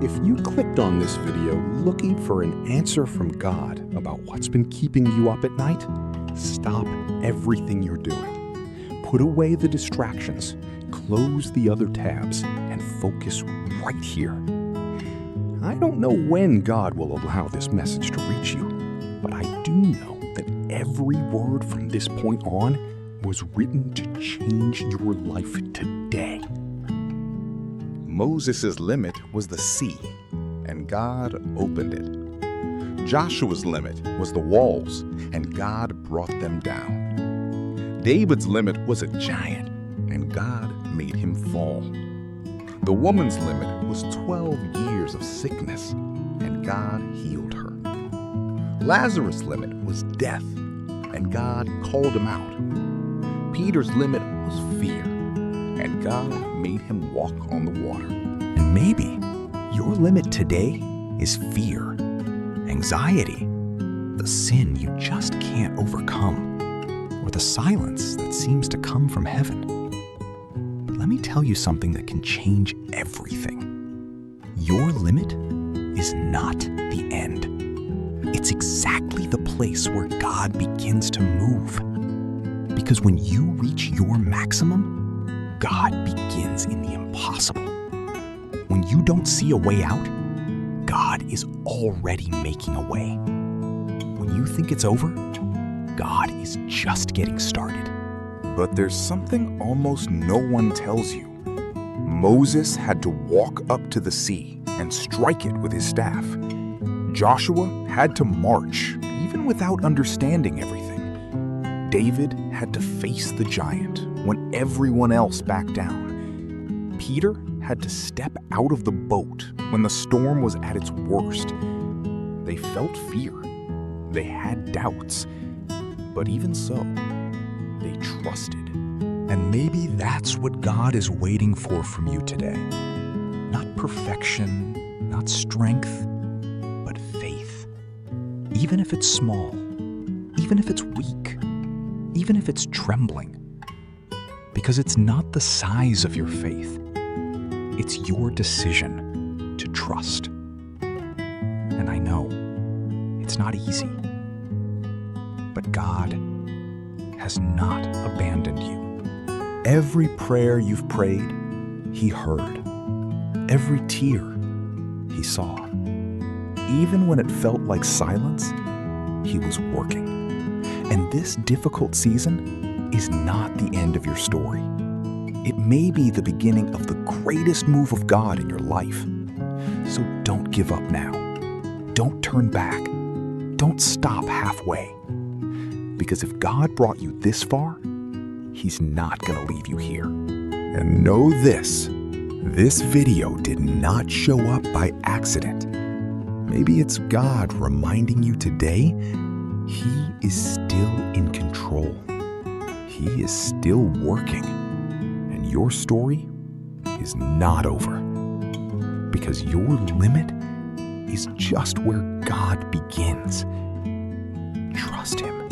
If you clicked on this video looking for an answer from God about what's been keeping you up at night, stop everything you're doing. Put away the distractions, close the other tabs, and focus right here. I don't know when God will allow this message to reach you, but I do know that every word from this point on was written to change your life today. Moses' limit was the sea, and God opened it. Joshua's limit was the walls, and God brought them down. David's limit was a giant, and God made him fall. The woman's limit was 12 years of sickness, and God healed her. Lazarus' limit was death, and God called him out. Peter's limit was fear, and God made him walk on the water. And maybe your limit today is fear, anxiety, the sin you just can't overcome, or the silence that seems to come from heaven. But let me tell you something that can change everything. Your limit is not the end. It's exactly the place where God begins to move. Because when you reach your maximum, God begins in the impossible. When you don't see a way out, God is already making a way. When you think it's over, God is just getting started. But there's something almost no one tells you. Moses had to walk up to the sea and strike it with his staff. Joshua had to march, even without understanding everything. David had to face the giant when everyone else backed down. Peter had to step out of the boat when the storm was at its worst. They felt fear. They had doubts. But even so, they trusted. And maybe that's what God is waiting for from you today. Not perfection, not strength, but faith. Even if it's small, even if it's weak, even if it's trembling. Because it's not the size of your faith. It's your decision to trust. And I know it's not easy. But God has not abandoned you. Every prayer you've prayed, He heard. Every tear, He saw. Even when it felt like silence, He was working. And this difficult season is not the end of your story. It may be the beginning of the greatest move of God in your life. So don't give up now. Don't turn back. Don't stop halfway. Because if God brought you this far, He's not going to leave you here. And know this video did not show up by accident. Maybe it's God reminding you today He is still in control. He is still working. And your story is not over. Because your limit is just where God begins. Trust Him.